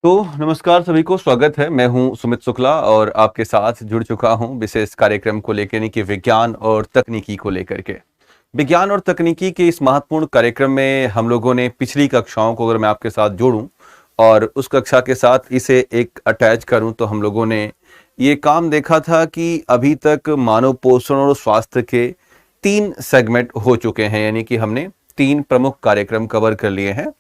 तो नमस्कार सभी को, स्वागत है। मैं हूं सुमित शुक्ला और आपके साथ जुड़ चुका हूं विशेष कार्यक्रम को लेकर, यानी कि विज्ञान और तकनीकी को लेकर के। विज्ञान और तकनीकी के इस महत्वपूर्ण कार्यक्रम में हम लोगों ने पिछली कक्षाओं को अगर मैं आपके साथ जोड़ूं और उस कक्षा के साथ इसे एक अटैच करूं तो हम लोगों ने ये काम देखा था कि अभी तक मानव पोषण और स्वास्थ्य के 3 सेगमेंट हो चुके हैं, यानी कि हमने 3 प्रमुख कार्यक्रम कवर कर लिए हैं,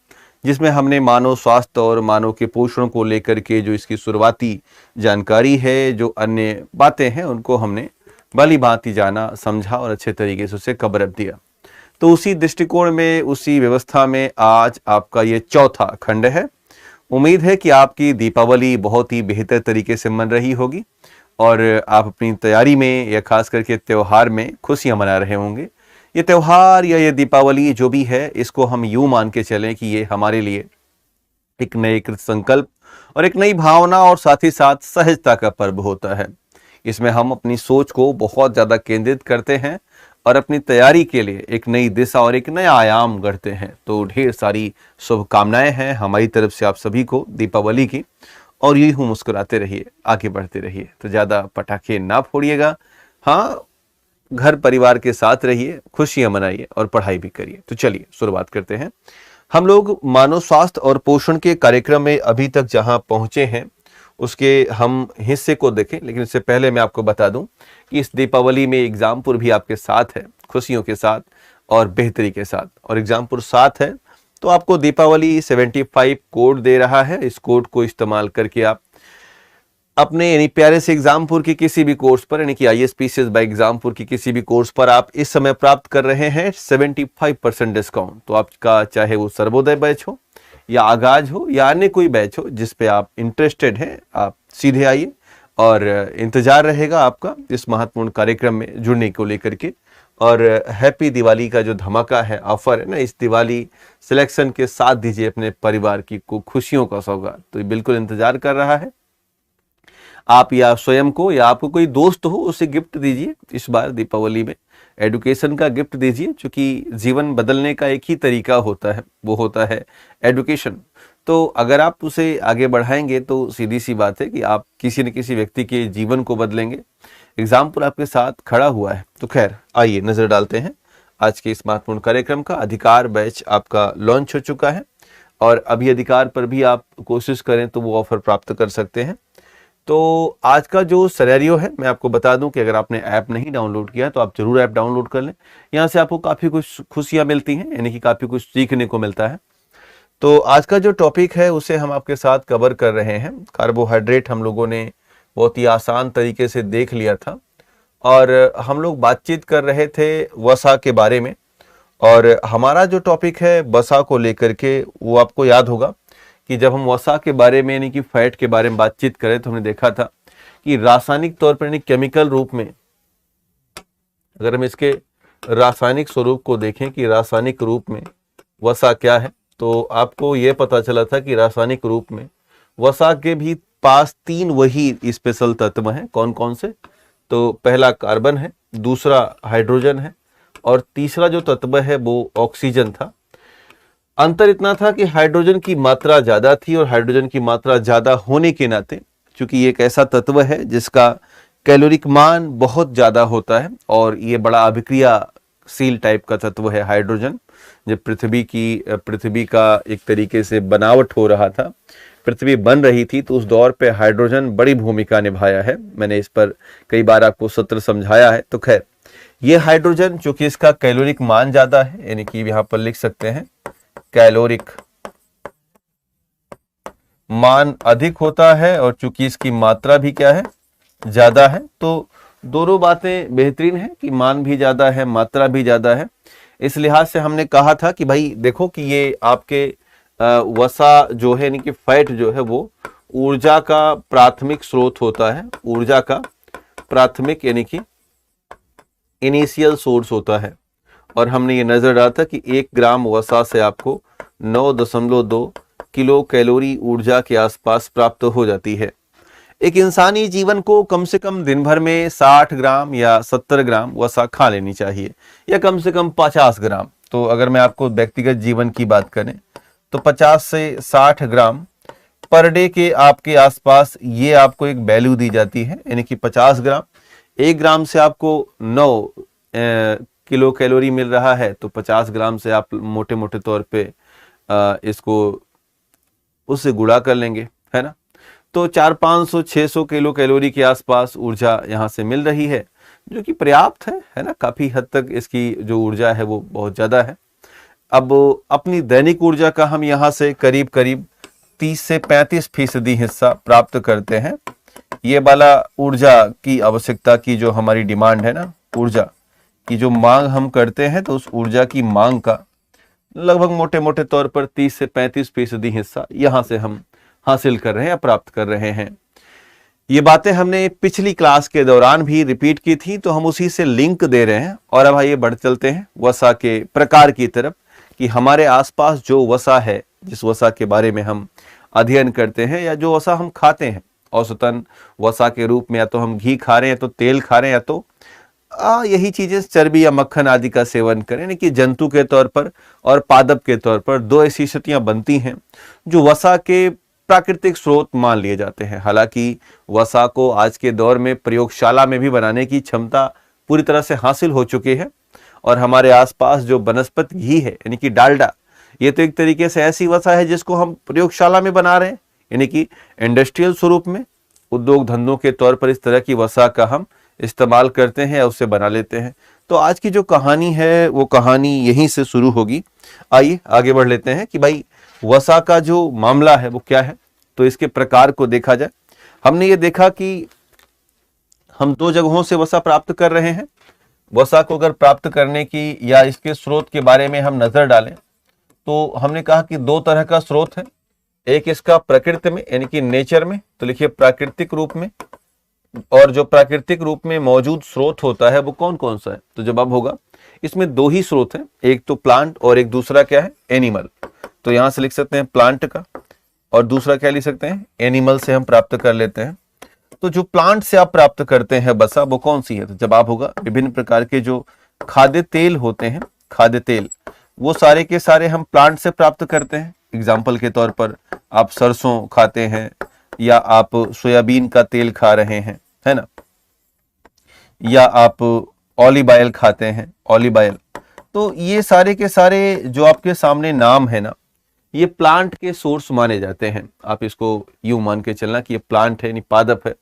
जिसमें हमने मानव स्वास्थ्य और मानव के पोषण को लेकर के जो इसकी शुरुआती जानकारी है, जो अन्य बातें हैं, उनको हमने भली भांति जाना, समझा और अच्छे तरीके से उसे कवर अप दिया। तो उसी दृष्टिकोण में, उसी व्यवस्था में आज आपका ये चौथा खंड है। उम्मीद है कि आपकी दीपावली बहुत ही बेहतर तरीके से मन रही होगी और आप अपनी तैयारी में या खास करके त्योहार में खुशियां मना रहे होंगे। ये त्योहार या ये दीपावली जो भी है, इसको हम यूं मान के चलें कि ये हमारे लिए एक नए कृत संकल्प और एक नई भावना और साथ ही साथ सहजता का पर्व होता है। इसमें हम अपनी सोच को बहुत ज़्यादा केंद्रित करते हैं और अपनी तैयारी के लिए एक नई दिशा और एक नया आयाम गढ़ते हैं। तो ढेर सारी शुभकामनाएं हैं हमारी तरफ से आप सभी को दीपावली की, और यही हूँ, मुस्कुराते रहिए, आगे बढ़ते रहिए। तो ज़्यादा पटाखे ना फोड़िएगा, हाँ, घर परिवार के साथ रहिए, खुशियां मनाइए और पढ़ाई भी करिए। तो चलिए शुरुआत करते हैं। हम लोग मानव स्वास्थ्य और पोषण के कार्यक्रम में अभी तक जहां पहुंचे हैं उसके हम हिस्से को देखें, लेकिन इससे पहले मैं आपको बता दूं कि इस दीपावली में एग्जामपुर भी आपके साथ है, खुशियों के साथ और बेहतरी के साथ। और एग्जामपुर साथ है तो आपको दीपावली 75 कोड दे रहा है। इस कोड को इस्तेमाल करके आप अपने यानी प्यारे से एग्जामपुर की किसी भी कोर्स पर, यानी कि ISPCS बाय एग्जामपुर की किसी भी कोर्स पर आप इस समय प्राप्त कर रहे हैं 75% डिस्काउंट। तो आपका चाहे वो सर्वोदय बैच हो या आगाज हो या अन्य कोई बैच हो जिस पे आप इंटरेस्टेड हैं, आप सीधे आइए और इंतजार रहेगा आपका इस महत्वपूर्ण कार्यक्रम में जुड़ने को लेकर के। और हैप्पी दिवाली का जो धमाका है, ऑफर है ना, इस दिवाली सिलेक्शन के साथ दीजिए अपने परिवार की को खुशियों का सौगात। तो ये बिल्कुल इंतजार कर रहा है। आप या स्वयं को या आपको कोई दोस्त हो उसे गिफ्ट दीजिए। इस बार दीपावली में एडुकेशन का गिफ्ट दीजिए, क्योंकि जीवन बदलने का एक ही तरीका होता है, वो होता है एडुकेशन। तो अगर आप उसे आगे बढ़ाएंगे तो सीधी सी बात है कि आप किसी न किसी व्यक्ति के जीवन को बदलेंगे। एग्जाम्पल आपके साथ खड़ा हुआ है। तो खैर, आइए नजर डालते हैं आज के इस महत्वपूर्ण कार्यक्रम का। अधिकार बैच आपका लॉन्च हो चुका है और अभी अधिकार पर भी आप कोशिश करें तो वो ऑफर प्राप्त कर सकते हैं। तो आज का जो सिनेरियो है, मैं आपको बता दूं कि अगर आपने ऐप नहीं डाउनलोड किया तो आप जरूर ऐप डाउनलोड कर लें। यहाँ से आपको काफ़ी कुछ खुशियाँ मिलती हैं, यानी कि काफ़ी कुछ सीखने को मिलता है। तो आज का जो टॉपिक है उसे हम आपके साथ कवर कर रहे हैं। कार्बोहाइड्रेट हम लोगों ने बहुत ही आसान तरीके से देख लिया था और हम लोग बातचीत कर रहे थे वसा के बारे में। और हमारा जो टॉपिक है वसा को लेकर के, वो आपको याद होगा कि जब हम वसा के बारे में यानी कि फैट के बारे में बातचीत करें तो हमने देखा था कि रासायनिक तौर पर यानी केमिकल रूप में, अगर हम इसके रासायनिक स्वरूप को देखें कि रासायनिक रूप में वसा क्या है, तो आपको यह पता चला था कि रासायनिक रूप में वसा के भी पास 3 वही स्पेशल तत्व हैं। कौन कौन से? तो पहला कार्बन है, दूसरा हाइड्रोजन है और तीसरा जो तत्व है वो ऑक्सीजन था। अंतर इतना था कि हाइड्रोजन की मात्रा ज्यादा थी और हाइड्रोजन की मात्रा ज्यादा होने के नाते, चूंकि ये एक ऐसा तत्व है जिसका कैलोरिक मान बहुत ज्यादा होता है और ये बड़ा अभिक्रियाशील टाइप का तत्व है हाइड्रोजन। जब पृथ्वी का एक तरीके से बनावट हो रहा था, पृथ्वी बन रही थी, तो उस दौर पे हाइड्रोजन बड़ी भूमिका निभाया है। मैंने इस पर कई बार आपको सत्र समझाया है। तो खैर, ये हाइड्रोजन चूंकि इसका कैलोरिक मान ज्यादा है, यानी कि यहाँ पर लिख सकते हैं कैलोरिक मान अधिक होता है और चूंकि इसकी मात्रा भी क्या है, ज्यादा है। तो दोनों बातें बेहतरीन है कि मान भी ज्यादा है, मात्रा भी ज्यादा है। इस लिहाज से हमने कहा था कि भाई देखो कि ये आपके वसा जो है यानी कि फैट जो है वो ऊर्जा का प्राथमिक स्रोत होता है, ऊर्जा का प्राथमिक यानी कि इनिशियल सोर्स होता है। और हमने ये नजर डाला था कि 1 ग्राम वसा से आपको 9.2 किलो कैलोरी ऊर्जा के आसपास प्राप्त हो जाती है। एक इंसानी जीवन को कम से कम दिन भर में 60 ग्राम या 70 ग्राम वसा खा लेनी चाहिए, या कम से कम 50 ग्राम। तो अगर मैं आपको व्यक्तिगत जीवन की बात करें तो 50 से 60 ग्राम पर डे के आपके आसपास ये आपको एक वैल्यू दी जाती है, यानी कि 50 ग्राम। 1 ग्राम से आपको 9 किलो कैलोरी मिल रहा है, तो 50 ग्राम से आप मोटे मोटे तौर पे इसको उससे गुणा कर लेंगे, है ना। तो 400-500-600 किलो कैलोरी के आसपास ऊर्जा यहाँ से मिल रही है, जो कि पर्याप्त है ना। काफ़ी हद तक इसकी जो ऊर्जा है वो बहुत ज़्यादा है। अब अपनी दैनिक ऊर्जा का हम यहाँ से करीब करीब 30 से 35% हिस्सा प्राप्त करते हैं। ये वाला ऊर्जा की आवश्यकता की जो हमारी डिमांड है ना, ऊर्जा की जो मांग हम करते हैं, तो उस ऊर्जा की मांग का लगभग मोटे मोटे तौर पर 30 से 35% हिस्सा यहाँ से हम हासिल कर रहे हैं या प्राप्त कर रहे हैं। ये बातें हमने पिछली क्लास के दौरान भी रिपीट की थी, तो हम उसी से लिंक दे रहे हैं। और अब आइए बढ़ चलते हैं वसा के प्रकार की तरफ, कि हमारे आसपास जो वसा है, जिस वसा के बारे में हम अध्ययन करते हैं या जो वसा हम खाते हैं, औसतन वसा के रूप में या तो हम घी खा रहे हैं, या तो तेल खा रहे हैं, या तो यही चीजें चर्बी या मक्खन आदि का सेवन करें, यानी कि जंतु के तौर पर और पादप के तौर पर 2 ऐसी स्थितियां बनती हैं जो वसा के प्राकृतिक स्रोत मान लिए जाते हैं। हालांकि वसा को आज के दौर में प्रयोगशाला में भी बनाने की क्षमता पूरी तरह से हासिल हो चुकी है। और हमारे आसपास जो वनस्पति घी है, यानी कि डालडा, ये तो एक तरीके से ऐसी वसा है जिसको हम प्रयोगशाला में बना रहे हैं, यानी कि इंडस्ट्रियल स्वरूप में उद्योग धंधों के तौर पर इस तरह की वसा का हम इस्तेमाल करते हैं या उससे बना लेते हैं। तो आज की जो कहानी है वो कहानी यहीं से शुरू होगी। आइए आगे बढ़ लेते हैं कि भाई वसा का जो मामला है वो क्या है। तो इसके प्रकार को देखा जाए, हमने ये देखा कि हम 2 जगहों से वसा प्राप्त कर रहे हैं। वसा को अगर प्राप्त करने की या इसके स्रोत के बारे में हम नजर डालें, तो हमने कहा कि 2 तरह का स्रोत है। एक इसका प्रकृति में, यानी कि नेचर में, तो लिखिए प्राकृतिक रूप में। और जो प्राकृतिक रूप में मौजूद स्रोत होता है वो कौन कौन सा है, तो जवाब होगा इसमें 2 ही स्रोत हैं, एक तो प्लांट और एक दूसरा क्या है, एनिमल। तो यहां से लिख सकते हैं प्लांट का, और दूसरा क्या लिख सकते हैं, एनिमल से हम प्राप्त कर लेते हैं। तो जो प्लांट से आप प्राप्त करते हैं वसा, वो कौन सी है, तो जवाब होगा विभिन्न प्रकार के जो खाद्य तेल होते हैं, खाद्य तेल, वो सारे के सारे हम प्लांट से प्राप्त करते हैं। एग्जाम्पल के तौर पर आप सरसों खाते हैं, या आप सोयाबीन का तेल खा रहे हैं, है ना, या आप ऑलिव ऑयल खाते हैं, ऑलिव ऑयल। तो ये सारे के सारे जो आपके सामने नाम है ना, ये प्लांट के सोर्स माने जाते हैं। आप इसको यूं मान के चलना कि ये प्लांट है, यानी पादप है।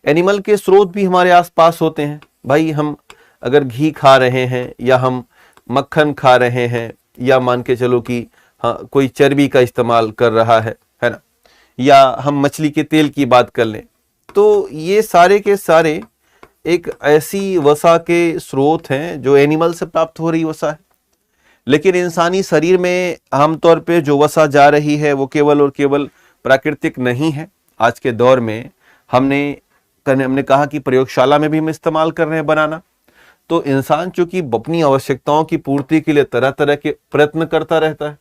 एनिमल के स्रोत भी हमारे आसपास होते हैं। भाई हम अगर घी खा रहे हैं, या हम मक्खन खा रहे हैं, या मान के चलो कि हाँ कोई चर्बी का इस्तेमाल कर रहा है ना, या हम मछली के तेल की बात कर लें, तो ये सारे के सारे एक ऐसी वसा के स्रोत हैं जो एनिमल से प्राप्त हो रही वसा है। लेकिन इंसानी शरीर में आमतौर पे जो वसा जा रही है वो केवल और केवल प्राकृतिक नहीं है। आज के दौर में हमने कहा कि प्रयोगशाला में भी हम इस्तेमाल कर रहे हैं बनाना। तो इंसान चूंकि अपनी आवश्यकताओं की पूर्ति के लिए तरह तरह के प्रयत्न करता रहता है,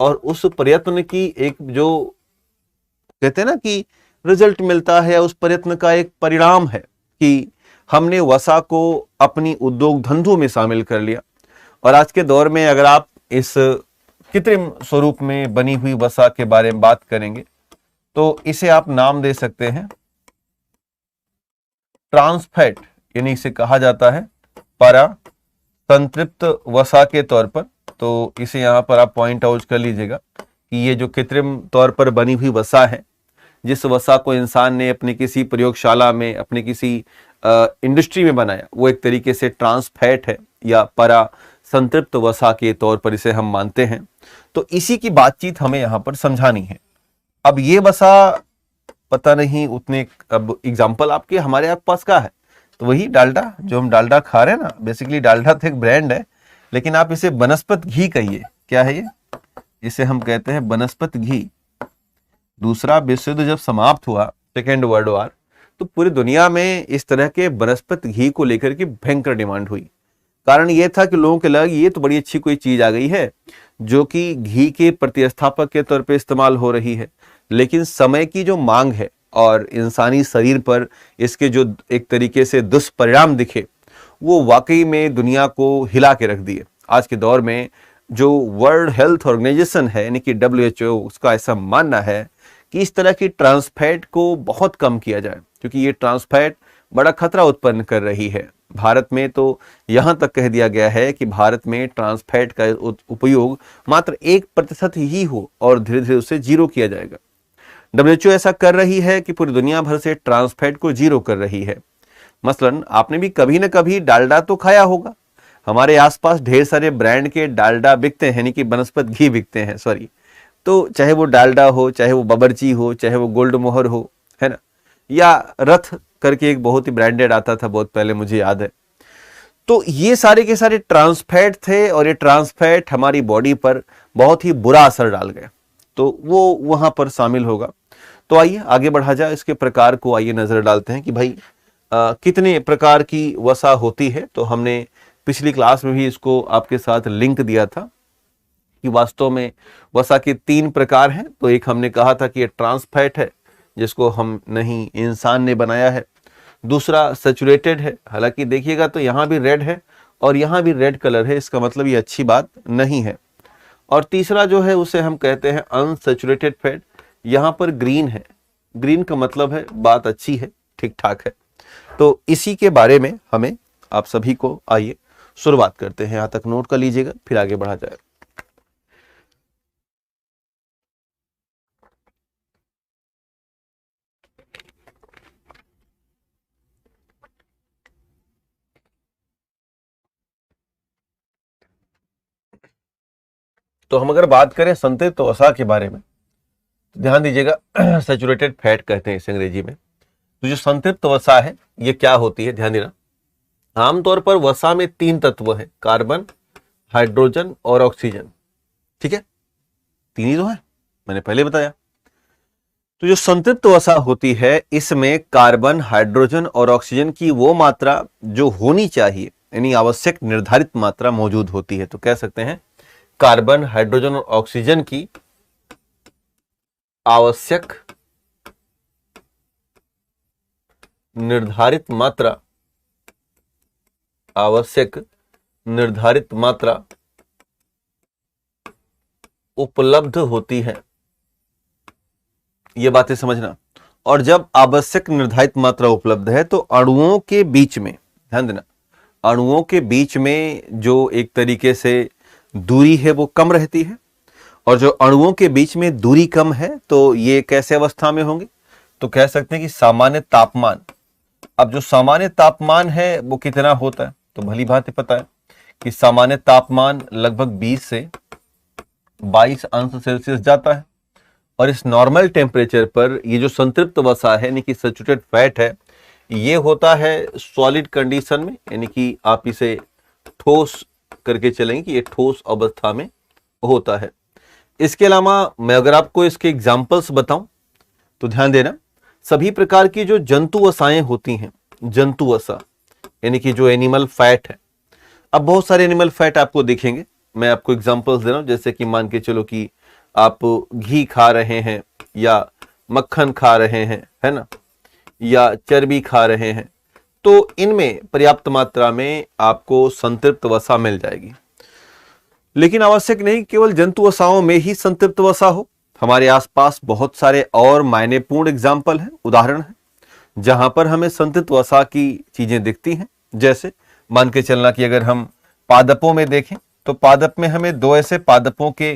और उस प्रयत्न की एक जो कहते हैं ना कि रिजल्ट मिलता है, उस प्रयत्न का एक परिणाम है कि हमने वसा को अपनी उद्योग धंधों में शामिल कर लिया। और आज के दौर में अगर आप इस कृत्रिम स्वरूप में बनी हुई वसा के बारे में बात करेंगे, तो इसे आप नाम दे सकते हैं ट्रांसफैट, यानी इसे कहा जाता है परा संतृप्त वसा के तौर पर। तो इसे यहां पर आप पॉइंट आउट कर लीजिएगा कि ये जो कृत्रिम तौर पर बनी हुई वसा है, जिस वसा को इंसान ने अपनी किसी प्रयोगशाला में, अपनी किसी इंडस्ट्री में बनाया, वो एक तरीके से ट्रांसफैट है, या परा संतृप्त वसा के तौर पर इसे हम मानते हैं। तो इसी की बातचीत हमें यहाँ पर समझानी है। अब ये वसा पता नहीं उतने, अब एग्जाम्पल आपके हमारे पास का है, तो वही डालडा, जो हम डालडा खा रहे हैं ना, बेसिकली डालडा तो एक ब्रांड है, लेकिन आप इसे वनस्पति घी कहिए। क्या है ये, इसे हम कहते हैं वनस्पति घी। दूसरा विश्व युद्ध जब समाप्त हुआ, सेकेंड वर्ल्ड वॉर, तो पूरी दुनिया में इस तरह के वनस्पति घी को लेकर के भयंकर डिमांड हुई। कारण ये था कि लोगों के लगे ये तो बड़ी अच्छी कोई चीज आ गई है जो कि घी के प्रतिस्थापक के तौर पे इस्तेमाल हो रही है। लेकिन समय की जो मांग है और इंसानी शरीर पर इसके जो एक तरीके से दुष्परिणाम दिखे, वो वाकई में दुनिया को हिला के रख दिए। आज के दौर में जो वर्ल्ड हेल्थ ऑर्गेनाइजेशन है, यानी कि WHO, उसका ऐसा मानना है कि इस तरह की ट्रांस फैट को बहुत कम किया जाए, क्योंकि ये ट्रांस फैट बड़ा खतरा उत्पन्न कर रही है। भारत में तो यहां तक कह दिया गया है कि भारत में ट्रांस फैट का उपयोग मात्र 1% ही हो और धीरे धीरे उसे जीरो किया जाएगा। WHO ऐसा कर रही है कि पूरी दुनिया भर से ट्रांस फैट को जीरो कर रही है। मसलन आपने भी कभी ना कभी डालडा तो खाया होगा। हमारे आसपास ढेर सारे ब्रांड के डालडा बिकते हैं, यानी कि वनस्पत घी बिकते हैं, सॉरी। तो चाहे वो डालडा हो, चाहे वो बावर्ची हो, चाहे वो गोल्ड मोहर हो, है ना, या रथ करके एक बहुत ही ब्रांडेड आता था बहुत पहले, मुझे याद है। तो ये सारे के सारे ट्रांस फैट थे और ये ट्रांस फैट हमारी बॉडी पर बहुत ही बुरा असर डाल गए, तो वो वहां पर शामिल होगा। तो आइए आगे बढ़ा जाए, इसके प्रकार को आइए नजर डालते हैं कि भाई कितने प्रकार की वसा होती है। तो हमने पिछली क्लास में भी इसको आपके साथ लिंक दिया था कि वास्तव में वसा के 3 प्रकार हैं। तो एक हमने कहा था कि ये ट्रांस फैट है, जिसको हम नहीं इंसान ने बनाया है। दूसरा सैचुरेटेड है, हालांकि देखिएगा तो यहाँ भी रेड है और यहाँ भी रेड कलर है, इसका मतलब ये अच्छी बात नहीं है। और तीसरा जो है उसे हम कहते हैं अनसैचुरेटेड फैट, यहाँ पर ग्रीन है। ग्रीन का मतलब है बात अच्छी है, ठीक ठाक है। तो इसी के बारे में हमें आप सभी को आइए शुरुआत करते हैं। यहां तक नोट कर लीजिएगा, फिर आगे बढ़ा जाए। तो हम अगर बात करें संतृप्त वसा के बारे में, ध्यान दीजिएगा, सैचुरेटेड फैट कहते हैं इसे अंग्रेजी में। तो जो संतृप्त वसा है ये क्या होती है, ध्यान देना। आमतौर पर वसा में 3 तत्व है, कार्बन, हाइड्रोजन और ऑक्सीजन। ठीक है, 3 ही तो है, मैंने पहले बताया। तो जो संतृप्त वसा होती है इसमें कार्बन, हाइड्रोजन और ऑक्सीजन की वो मात्रा जो होनी चाहिए, यानी आवश्यक निर्धारित मात्रा मौजूद होती है। तो कह सकते हैं कार्बन, हाइड्रोजन और ऑक्सीजन की आवश्यक निर्धारित मात्रा उपलब्ध होती है। ये बातें समझना। और जब आवश्यक निर्धारित मात्रा उपलब्ध है तो अणुओं के बीच में, ध्यान देना, अणुओं के बीच में जो एक तरीके से दूरी है वो कम रहती है। और जो अणुओं के बीच में दूरी कम है तो ये कैसे अवस्था में होंगे, तो कह सकते हैं कि सामान्य तापमान। अब जो सामान्य तापमान है वो कितना होता है, तो भली भांति पता है कि सामान्य तापमान लगभग 20 से 22 अंश सेल्सियस जाता है। और इस नॉर्मल टेम्परेचर पर ये जो संतृप्त वसा है, यानी कि सैचुरेटेड फैट है, ये होता है सॉलिड कंडीशन में, यानी कि आप इसे ठोस करके चलेंगे कि ये ठोस अवस्था में होता है। इसके अलावा मैं अगर आपको इसके एग्जाम्पल्स बताऊं तो ध्यान देना, सभी प्रकार की जो जंतु वसाएं होती हैं, जंतु वसा यानी कि जो एनिमल फैट है। अब बहुत सारे एनिमल फैट आपको दिखेंगे, मैं आपको एग्जांपल्स दे रहा हूं। जैसे कि मान के चलो कि आप घी खा रहे हैं या मक्खन खा रहे हैं, है ना, या चर्बी खा रहे हैं, तो इनमें पर्याप्त मात्रा में आपको संतृप्त वसा मिल जाएगी। लेकिन आवश्यक नहीं केवल जंतु वसाओं में ही संतृप्त वसा हो, हमारे आसपास बहुत सारे और मायनेपूर्ण एग्जाम्पल हैं, उदाहरण हैं, जहां पर हमें संतृप्त वसा की चीजें दिखती हैं। जैसे मान के चलना कि अगर हम पादपों में देखें तो पादप में हमें 2 ऐसे पादपों के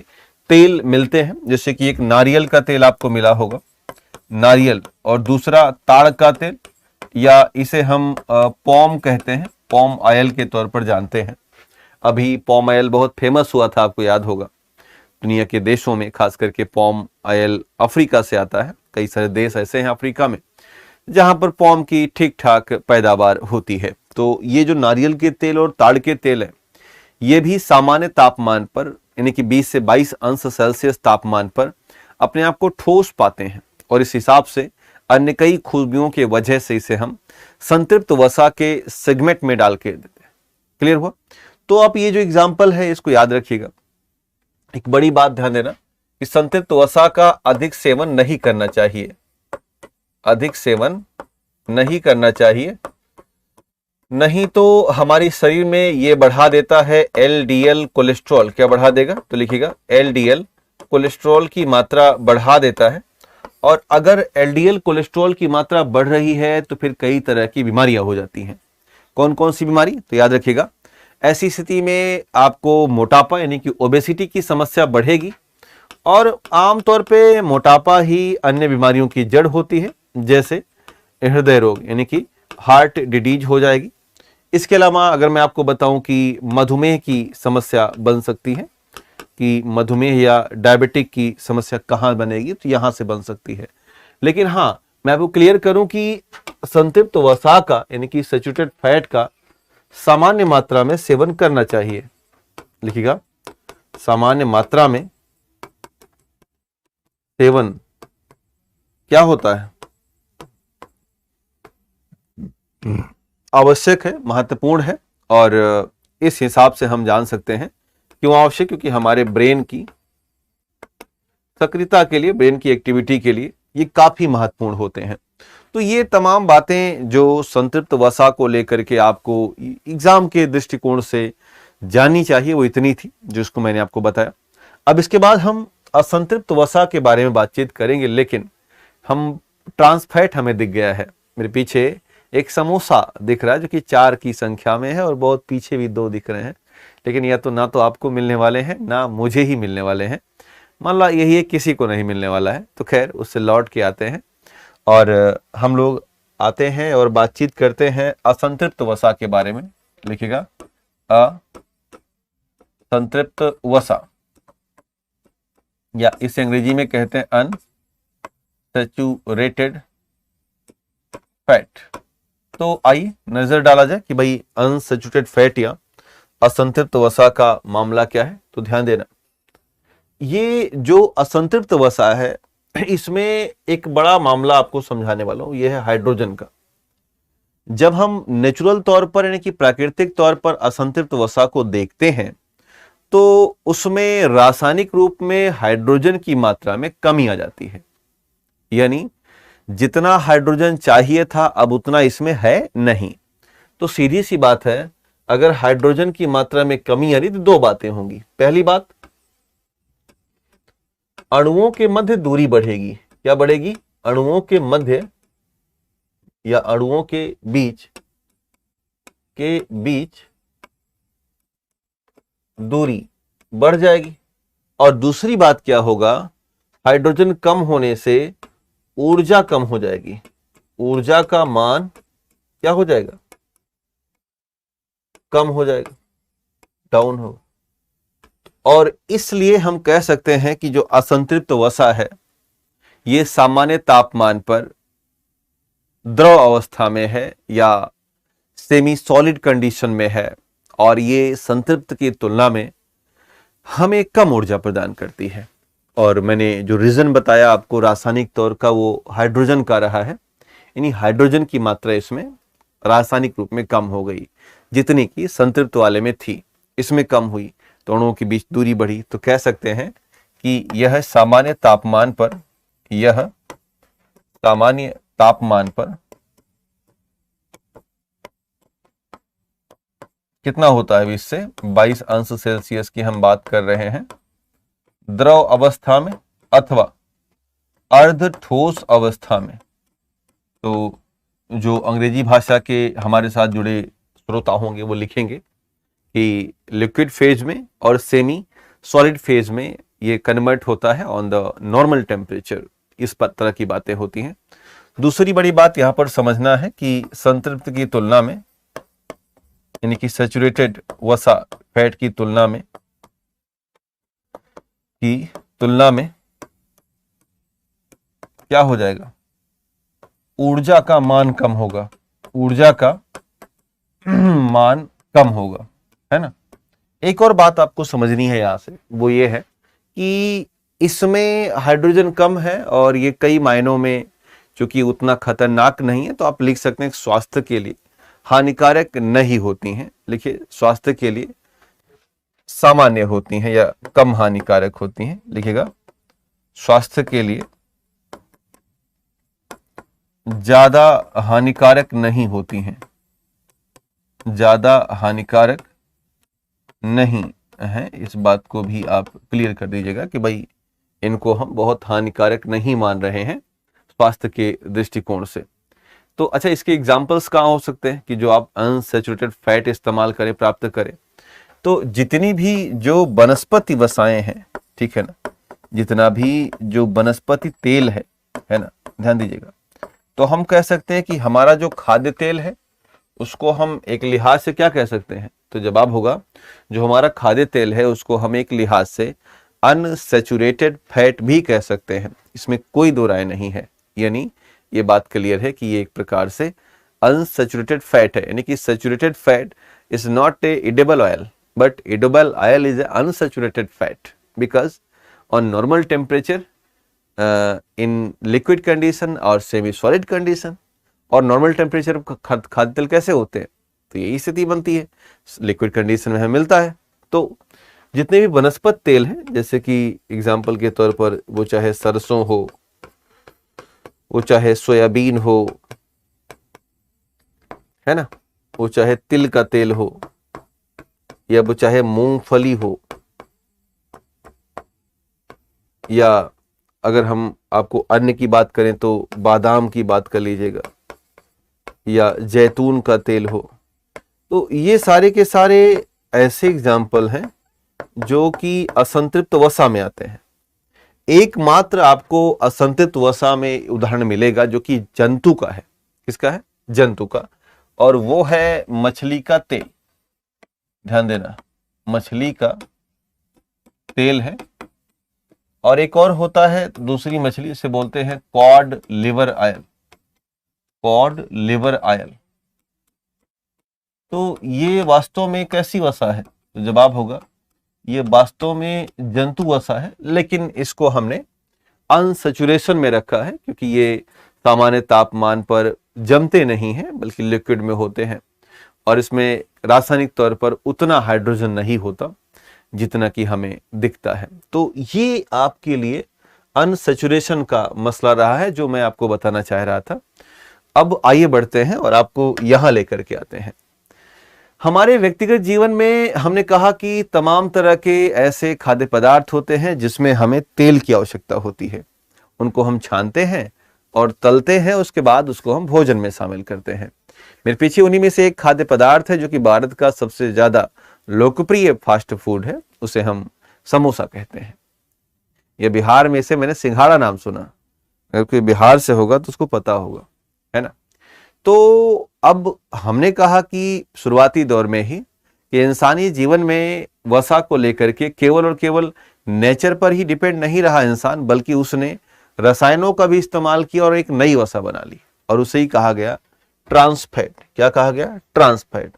तेल मिलते हैं, जैसे कि एक नारियल का तेल आपको मिला होगा, नारियल, और दूसरा ताड़ का तेल, या इसे हम पॉम कहते हैं, पॉम ऑयल के तौर पर जानते हैं। अभी पॉम ऑयल बहुत फेमस हुआ था, आपको याद होगा, दुनिया के देशों में, खास करके पॉम ऑयल अफ्रीका से आता है। कई सारे देश ऐसे हैं अफ्रीका में जहां पर पॉम की ठीक ठाक पैदावार होती है। तो ये जो नारियल के तेल और ताड़ के तेल है, ये भी सामान्य तापमान पर, यानी कि 20 से 22 अंश सेल्सियस तापमान पर अपने आप को ठोस पाते हैं। और इस हिसाब से अन्य कई खूबियों के वजह से इसे हम संतृप्त वसा के सेगमेंट में डाल के देते हैं। क्लियर हुआ? तो आप ये जो एग्जाम्पल है इसको याद रखिएगा। एक बड़ी बात ध्यान देना कि संतृप्त वसा का अधिक सेवन नहीं करना चाहिए, अधिक सेवन नहीं करना चाहिए, नहीं तो हमारी शरीर में ये बढ़ा देता है एलडीएल कोलेस्ट्रॉल। क्या बढ़ा देगा? तो लिखिएगा एलडीएल कोलेस्ट्रॉल की मात्रा बढ़ा देता है। और अगर एलडीएल कोलेस्ट्रॉल की मात्रा बढ़ रही है तो फिर कई तरह की बीमारियां हो जाती हैं। कौन कौन सी बीमारी, तो याद रखिएगा, ऐसी स्थिति में आपको मोटापा यानी कि ओबेसिटी की समस्या बढ़ेगी और आमतौर पे मोटापा ही अन्य बीमारियों की जड़ होती है, जैसे हृदय रोग यानी कि हार्ट डिजीज हो जाएगी। इसके अलावा अगर मैं आपको बताऊं कि मधुमेह की समस्या बन सकती है, कि मधुमेह या डायबिटिक की समस्या कहां बनेगी, तो यहां से बन सकती है। लेकिन हां, मैं आपको क्लियर करूं कि संतृप्त वसा का यानी कि सैचुरेटेड फैट का सामान्य मात्रा में सेवन करना चाहिए। लिखिएगा, सामान्य मात्रा में सेवन क्या होता है, आवश्यक है, महत्वपूर्ण है। और इस हिसाब से हम जान सकते हैं क्यों आवश्यक, क्योंकि हमारे ब्रेन की सक्रियता के लिए, ब्रेन की एक्टिविटी के लिए ये काफी महत्वपूर्ण होते हैं। तो ये तमाम बातें जो संतृप्त वसा को लेकर के आपको एग्जाम के दृष्टिकोण से जाननी चाहिए, वो इतनी थी जिसको मैंने आपको बताया। अब इसके बाद हम असंतृप्त वसा के बारे में बातचीत करेंगे, लेकिन हम ट्रांसफैट हमें दिख गया है। मेरे पीछे एक समोसा दिख रहा है जो कि 4 की संख्या में है और बहुत पीछे भी 2 दिख रहे हैं, लेकिन यह तो ना तो आपको मिलने वाले हैं ना मुझे ही मिलने वाले हैं। मान लो यही है, किसी को नहीं मिलने वाला है, तो खैर उससे लौट के आते हैं और हम लोग आते हैं और बातचीत करते हैं असंतृप्त वसा के बारे में। लिखिएगा, असंतृप्त वसा, या इसे अंग्रेजी में कहते हैं अनसैचुरेटेड फैट। तो आइए नजर डाला जाए कि भाई अनसैचुरेटेड फैट या असंतृप्त वसा का मामला क्या है। तो ध्यान देना, ये जो असंतृप्त वसा है, इसमें एक बड़ा मामला आपको समझाने वाला हूं, यह है हाइड्रोजन का। जब हम नेचुरल तौर पर यानी कि प्राकृतिक तौर पर असंतृप्त वसा को देखते हैं तो उसमें रासायनिक रूप में हाइड्रोजन की मात्रा में कमी आ जाती है, यानी जितना हाइड्रोजन चाहिए था अब उतना इसमें है नहीं। तो सीधी सी बात है, अगर हाइड्रोजन की मात्रा में कमी आ रही तो 2 बातें होंगी। पहली बात, अणुओं के मध्य दूरी बढ़ेगी। क्या बढ़ेगी? अणुओं के मध्य या अणुओं के बीच दूरी बढ़ जाएगी। और दूसरी बात क्या होगा, हाइड्रोजन कम होने से ऊर्जा कम हो जाएगी, ऊर्जा का मान क्या हो जाएगा, कम हो जाएगा, डाउन हो। और इसलिए हम कह सकते हैं कि जो असंतृप्त वसा है ये सामान्य तापमान पर द्रव अवस्था में है या सेमी सॉलिड कंडीशन में है, और ये संतृप्त की तुलना में हमें कम ऊर्जा प्रदान करती है। और मैंने जो रीजन बताया आपको रासायनिक तौर का, वो हाइड्रोजन का रहा है, यानी हाइड्रोजन की मात्रा इसमें रासायनिक रूप में कम हो गई, जितनी कि संतृप्त वाले में थी, इसमें कम हुई, तो अणुओं के बीच दूरी बढ़ी। तो कह सकते हैं कि यह सामान्य तापमान पर कितना होता है, 20 से 22 अंश सेल्सियस की हम बात कर रहे हैं, द्रव अवस्था में अथवा अर्ध ठोस अवस्था में। तो जो अंग्रेजी भाषा के हमारे साथ जुड़े श्रोता होंगे वो लिखेंगे कि लिक्विड फेज में और सेमी सॉलिड फेज में ये कन्वर्ट होता है ऑन द नॉर्मल टेम्परेचर। इस तरह की बातें होती हैं। दूसरी बड़ी बात यहां पर समझना है कि संतृप्त की तुलना में यानी कि सैचुरेटेड वसा फैट की तुलना में क्या हो जाएगा, ऊर्जा का मान कम होगा, ऊर्जा का मान कम होगा, है ना। एक और बात आपको समझनी है यहां से, वो ये है कि इसमें हाइड्रोजन कम है और ये कई मायनों में चूंकि उतना खतरनाक नहीं है, तो आप लिख सकते हैं स्वास्थ्य के लिए हानिकारक नहीं होती हैं। लिखिए, स्वास्थ्य के लिए सामान्य होती हैं या कम हानिकारक होती हैं। लिखिएगा, स्वास्थ्य के लिए ज्यादा हानिकारक नहीं होती हैं, ज्यादा हानिकारक नहीं है। इस बात को भी आप क्लियर कर दीजिएगा कि भाई इनको हम बहुत हानिकारक नहीं मान रहे हैं, स्वास्थ्य के दृष्टिकोण से। तो अच्छा, इसके एग्जाम्पल्स कहाँ हो सकते हैं कि जो आप अनसैचुरेटेड फैट इस्तेमाल करें, प्राप्त करें? तो जितनी भी जो वनस्पति वसाएं हैं, ठीक है ना, जितना भी जो वनस्पति तेल है ना, ध्यान दीजिएगा, तो हम कह सकते हैं कि हमारा जो खाद्य तेल है उसको हम एक लिहाज से क्या कह सकते हैं? तो जवाब होगा, जो हमारा खाद्य तेल है उसको हम एक लिहाज से अनसैचुरेटेड फैट भी कह सकते हैं, इसमें कोई दो राय नहीं है। यानी ये बात क्लियर है कि ये एक प्रकार से अनसैचुरेटेड फैट है, यानी कि saturated fat is not a edible oil, but edible oil is a unsaturated fat because on normal temperature, in liquid condition और सेमी सॉलिड कंडीशन, और नॉर्मल टेम्परेचर खाद्य तेल कैसे होते हैं? तो यही स्थिति बनती है, लिक्विड कंडीशन में हमें मिलता है। तो जितने भी वनस्पत तेल हैं, जैसे कि एग्जांपल के तौर पर वो चाहे सरसों हो, वो चाहे सोयाबीन हो, है ना, वो चाहे तिल का तेल हो, या वो चाहे मूंगफली हो, या अगर हम आपको अन्य की बात करें तो बादाम की बात कर लीजिएगा, या जैतून का तेल हो, तो ये सारे के सारे ऐसे एग्जाम्पल हैं जो कि असंतृप्त वसा में आते हैं। एकमात्र आपको असंतृप्त वसा में उदाहरण मिलेगा जो कि जंतु का है। किसका है? जंतु का। और वो है मछली का तेल। ध्यान देना, मछली का तेल है। और एक और होता है दूसरी मछली, इसे बोलते हैं cod liver oil. Cod liver oil. तो ये वास्तव में कैसी वसा है? तो जवाब होगा, ये वास्तव में जंतु वसा है, लेकिन इसको हमने अनसैचुरेशन में रखा है क्योंकि ये सामान्य तापमान पर जमते नहीं हैं बल्कि लिक्विड में होते हैं, और इसमें रासायनिक तौर पर उतना हाइड्रोजन नहीं होता जितना कि हमें दिखता है। तो ये आपके लिए अनसैचुरेशन का मसला रहा है जो मैं आपको बताना चाह रहा था। अब आइए बढ़ते हैं और आपको यहां लेकर के आते हैं। हमारे व्यक्तिगत जीवन में हमने कहा कि तमाम तरह के ऐसे खाद्य पदार्थ होते हैं जिसमें हमें तेल की आवश्यकता होती है। उनको हम छानते हैं और तलते हैं, उसके बाद उसको हम भोजन में शामिल करते हैं। मेरे पीछे उन्हीं में से एक खाद्य पदार्थ है जो कि भारत का सबसे ज्यादा लोकप्रिय फास्ट फूड है, उसे हम समोसा कहते हैं। यह बिहार में से मैंने सिंघाड़ा नाम सुना, अगर कोई बिहार से होगा तो उसको पता होगा, है ना। तो अब हमने कहा कि शुरुआती दौर में ही कि इंसानी जीवन में वसा को लेकर के केवल और केवल नेचर पर ही डिपेंड नहीं रहा इंसान, बल्कि उसने रसायनों का भी इस्तेमाल किया और एक नई वसा बना ली, और उसे ही कहा गया ट्रांसफैट। क्या कहा गया? ट्रांसफैट।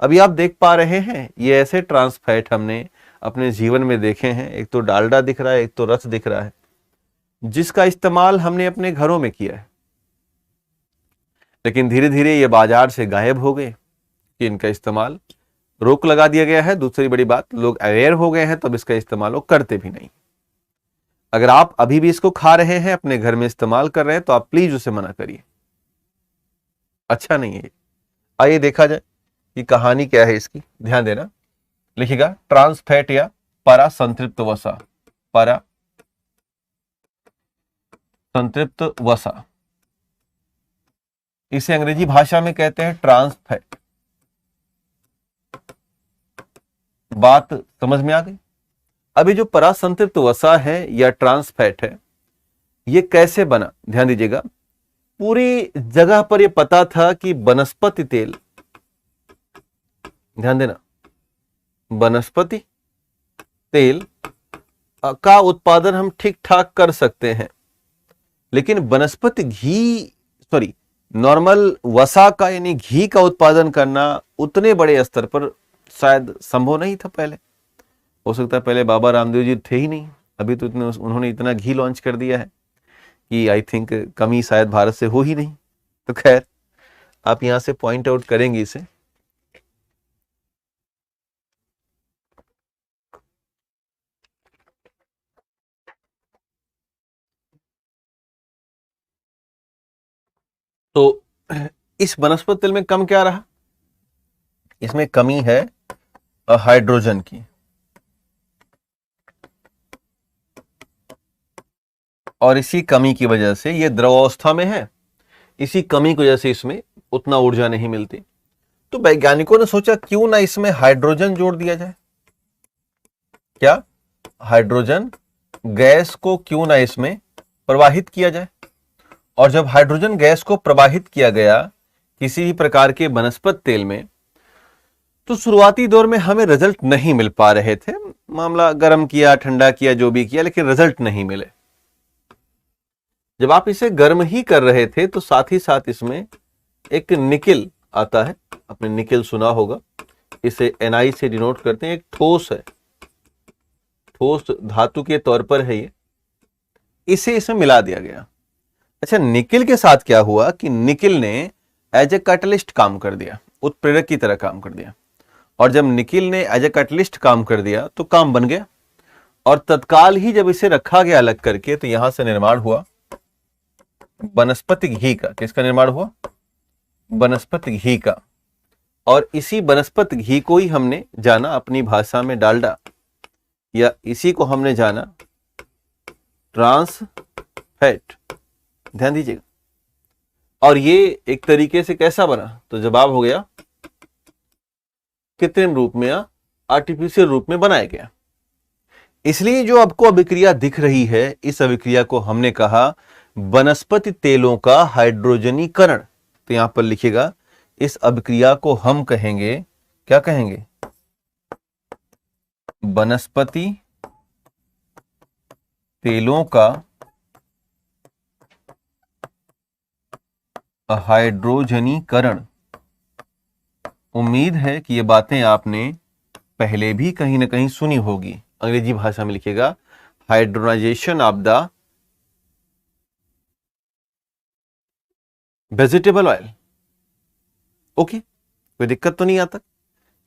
अभी आप देख पा रहे हैं ये ऐसे ट्रांसफैट हमने अपने जीवन में देखे हैं। एक तो डालडा दिख रहा है, एक तो रस दिख रहा है, जिसका इस्तेमाल हमने अपने घरों में किया है, लेकिन धीरे धीरे ये बाजार से गायब हो गए कि इनका इस्तेमाल रोक लगा दिया गया है। दूसरी बड़ी बात, लोग अवेयर हो गए हैं, तब इसका इस्तेमाल वो करते भी नहीं। अगर आप अभी भी इसको खा रहे हैं, अपने घर में इस्तेमाल कर रहे हैं, तो आप प्लीज उसे मना करिए, अच्छा नहीं है। आइए देखा जाए कि कहानी क्या है इसकी, ध्यान देना। लिखिएगा ट्रांसफैट या परा संतृप्त वसा। परा संतृप्त वसा, इसे अंग्रेजी भाषा में कहते हैं ट्रांसफैट। बात समझ में आ गई? अभी जो परासंतृप्त वसा है या ट्रांसफैट है, ये कैसे बना? ध्यान दीजिएगा, पूरी जगह पर यह पता था कि वनस्पति तेल, ध्यान देना, वनस्पति तेल का उत्पादन हम ठीक ठाक कर सकते हैं, लेकिन वनस्पति घी, सॉरी, नॉर्मल वसा का यानी घी का उत्पादन करना उतने बड़े स्तर पर शायद संभव नहीं था पहले। हो सकता है पहले बाबा रामदेव जी थे ही नहीं, अभी तो इतने उन्होंने इतना घी लॉन्च कर दिया है कि आई थिंक कमी शायद भारत से हो ही नहीं। तो खैर, आप यहां से पॉइंट आउट करेंगे इसे। तो इस वनस्पति तेल में कम क्या रहा? इसमें कमी है हाइड्रोजन की। और इसी कमी की वजह से ये द्रवावस्था में है, इसी कमी की वजह से इसमें उतना ऊर्जा नहीं मिलती। तो वैज्ञानिकों ने सोचा क्यों ना इसमें हाइड्रोजन जोड़ दिया जाए। क्या हाइड्रोजन गैस को क्यों ना इसमें प्रवाहित किया जाए। और जब हाइड्रोजन गैस को प्रवाहित किया गया किसी भी प्रकार के वनस्पति तेल में, तो शुरुआती दौर में हमें रिजल्ट नहीं मिल पा रहे थे। मामला गर्म किया, ठंडा किया, जो भी किया, लेकिन रिजल्ट नहीं मिले। जब आप इसे गर्म ही कर रहे थे तो साथ ही साथ इसमें एक निकिल आता है, आपने निकिल सुना होगा, इसे Ni से डिनोट करते हैं। एक ठोस है, ठोस धातु के तौर पर है ये, इसे इसमें मिला दिया गया। अच्छा, निकिल के साथ क्या हुआ कि निकिल ने एज ए कैटलिस्ट काम कर दिया, उत्प्रेरक की तरह काम कर दिया। और जब निकिल ने एज ए कैटलिस्ट काम कर दिया तो काम बन गया। और तत्काल ही जब इसे रखा गया अलग करके, तो यहां से निर्माण हुआ वनस्पति घी का। किसका निर्माण हुआ? वनस्पति घी का। और इसी वनस्पति घी को ही हमने जाना अपनी भाषा में डालडा, या इसी को हमने जाना ट्रांस फैट। ध्यान दीजिएगा। और ये एक तरीके से कैसा बना? तो जवाब हो गया कृत्रिम रूप में या आर्टिफिशियल रूप में बनाया गया। इसलिए जो आपको अभिक्रिया दिख रही है, इस अभिक्रिया को हमने कहा वनस्पति तेलों का हाइड्रोजनीकरण। तो यहां पर लिखिएगा, इस अभिक्रिया को हम कहेंगे, क्या कहेंगे? वनस्पति तेलों का हाइड्रोजनीकरण। उम्मीद है कि ये बातें आपने पहले भी कहीं ना कहीं सुनी होगी। अंग्रेजी भाषा में लिखिएगा hydrogenation of the vegetable oil. Okay, कोई दिक्कत तो नहीं आता?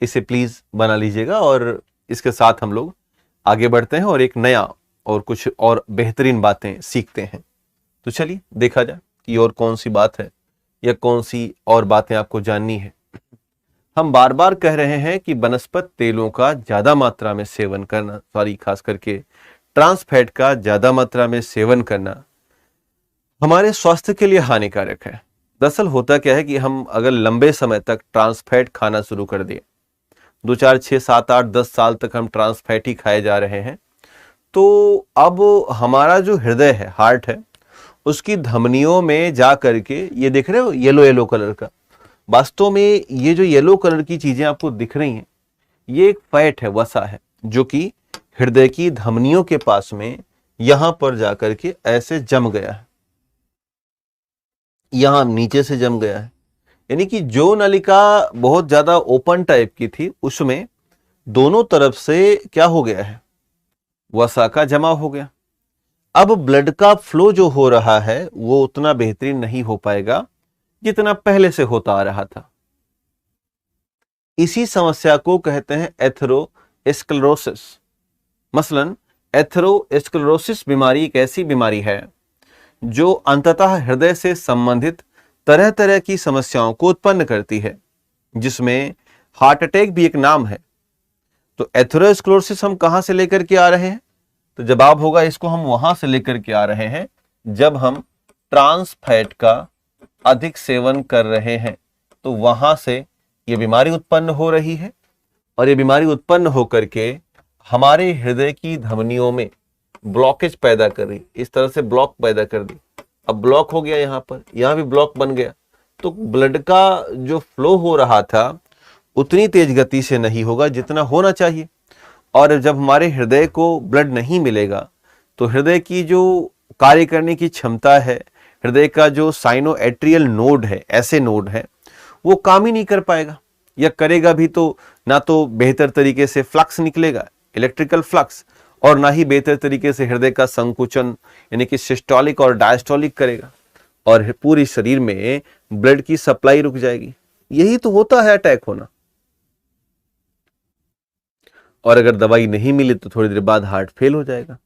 इसे प्लीज बना लीजिएगा और इसके साथ हम लोग आगे बढ़ते हैं और एक नया और कुछ और बेहतरीन बातें सीखते हैं। तो चलिए देखा जाए कि और कौन सी बात है या कौन सी और बातें आपको जाननी है। हम बार बार कह रहे हैं कि वनस्पति तेलों का ज्यादा मात्रा में सेवन करना, खास करके ट्रांस फैट का ज्यादा मात्रा में सेवन करना हमारे स्वास्थ्य के लिए हानिकारक है। दरअसल होता क्या है कि हम अगर लंबे समय तक ट्रांस फैट खाना शुरू कर दिए, 2 4 6 7 8 10 साल तक हम ट्रांस फैट ही खाए जा रहे हैं, तो अब हमारा जो हृदय है, हार्ट है, उसकी धमनियों में जा करके, ये देख रहे हो येलो येलो कलर का, वास्तव में ये जो येलो कलर की चीजें आपको दिख रही हैं, ये एक फैट है, वसा है, जो कि हृदय की धमनियों के पास में यहां पर जाकर के ऐसे जम गया है, यहां नीचे से जम गया है। यानी कि जो नलिका बहुत ज्यादा ओपन टाइप की थी, उसमें दोनों तरफ से क्या हो गया है? वसा का जमा हो गया। अब ब्लड का फ्लो जो हो रहा है वो उतना बेहतरीन नहीं हो पाएगा जितना पहले से होता आ रहा था। इसी समस्या को कहते हैं एथेरोस्क्लेरोसिस। मसलन एथेरोस्क्लेरोसिस बीमारी एक ऐसी बीमारी है जो अंततः हृदय से संबंधित तरह तरह की समस्याओं को उत्पन्न करती है, जिसमें हार्ट अटैक भी एक नाम है। तो एथेरोस्क्लेरोसिस हम कहां से लेकर के आ रहे हैं? तो जवाब होगा, इसको हम वहां से लेकर के आ रहे हैं जब हम ट्रांस फैट का अधिक सेवन कर रहे हैं, तो वहां से ये बीमारी उत्पन्न हो रही है। और ये बीमारी उत्पन्न होकर के हमारे हृदय की धमनियों में ब्लॉकेज पैदा कर रही, इस तरह से ब्लॉक पैदा कर दी। अब ब्लॉक हो गया, यहां पर, यहां भी ब्लॉक बन गया, तो ब्लड का जो फ्लो हो रहा था उतनी तेज गति से नहीं होगा जितना होना चाहिए। और जब हमारे हृदय को ब्लड नहीं मिलेगा तो हृदय की जो कार्य करने की क्षमता है, हृदय का जो साइनो एट्रियल नोड है, ऐसे नोड है, वो काम ही नहीं कर पाएगा, या करेगा भी तो ना तो बेहतर तरीके से फ्लक्स निकलेगा, इलेक्ट्रिकल फ्लक्स, और ना ही बेहतर तरीके से हृदय का संकुचन यानी कि सिस्टोलिक और डायस्टोलिक करेगा, और पूरी शरीर में ब्लड की सप्लाई रुक जाएगी। यही तो होता है अटैक होना। और अगर दवाई नहीं मिले तो थोड़ी देर बाद हार्ट फेल हो जाएगा।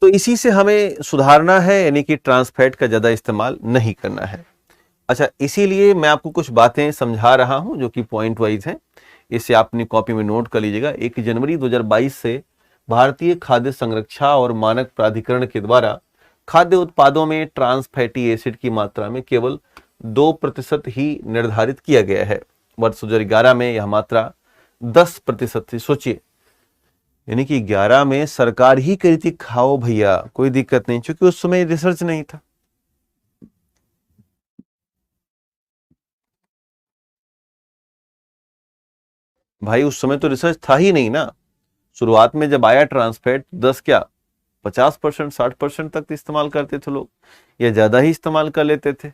तो इसी से हमें सुधारना है, यानी कि ट्रांस फैट का ज्यादा इस्तेमाल नहीं करना है। अच्छा, इसीलिए मैं आपको कुछ बातें समझा रहा हूं जो कि पॉइंट वाइज है, इसे आप अपनी कॉपी में नोट कर लीजिएगा। 1 जनवरी 2022 से भारतीय खाद्य संरक्षा और मानक प्राधिकरण के द्वारा खाद्य उत्पादों में ट्रांस फैटी एसिड की मात्रा में केवल 2% ही निर्धारित किया गया है। वर्ष 2011 में यह मात्रा 10% थी। सोचिए, यानी कि 11 में सरकार ही कही थी खाओ भैया कोई दिक्कत नहीं, क्योंकि उस समय रिसर्च नहीं था। भाई उस समय तो रिसर्च था ही नहीं ना। शुरुआत में जब आया ट्रांसफैट 10 क्या 50% 60% तक इस्तेमाल करते थे लोग, या ज्यादा ही इस्तेमाल कर लेते थे।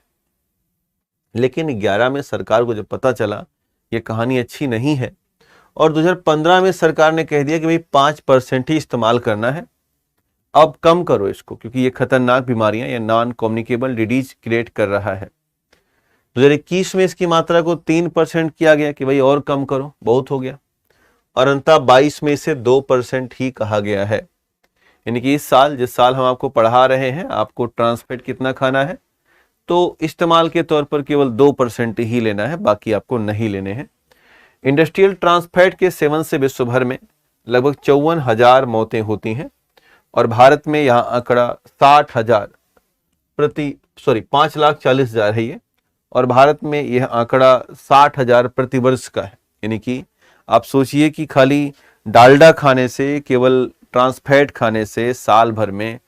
लेकिन 11 में सरकार को जब पता चला ये कहानी अच्छी नहीं है, और 2015 में सरकार ने कह दिया कि भाई 5% ही इस्तेमाल करना है, अब कम करो इसको, क्योंकि ये खतरनाक बीमारियां या नॉन कम्युनिकेबल डिजीज क्रिएट कर रहा है। 2021 में इसकी मात्रा को 3% किया गया कि भाई और कम करो, बहुत हो गया, और अंततः 22 में इसे 2% ही कहा गया है। यानी कि इस साल, जिस साल हम आपको पढ़ा रहे हैं, आपको ट्रांसफैट कितना खाना है, तो इस्तेमाल के तौर पर केवल 2% ही लेना है, बाकी आपको नहीं लेने हैं। इंडस्ट्रियल ट्रांसफैट के सेवन से विश्व भर में लगभग 54,000 मौतें होती हैं, और भारत में यह आंकड़ा 5,40,000 है ये, और भारत में यह आंकड़ा 60,000 प्रतिवर्ष का है। यानी कि आप सोचिए कि खाली डालडा खाने से, केवल ट्रांसफैट खाने से साल भर में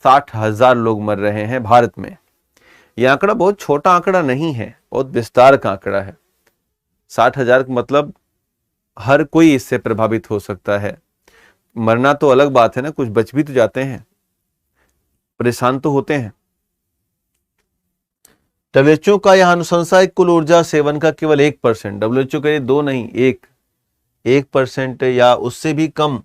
60,000 लोग मर रहे हैं भारत में। यह आंकड़ा बहुत छोटा आंकड़ा नहीं है, बहुत विस्तार का आंकड़ा है। 60,000 का मतलब हर कोई इससे प्रभावित हो सकता है। मरना तो अलग बात है ना, कुछ बच भी तो जाते हैं, परेशान तो होते हैं। डब्ल्यूएचओ का यह अनुशंसा है कुल ऊर्जा सेवन का केवल 1%, डब्ल्यूएचओ कहे 2 नहीं 1% या उससे भी कम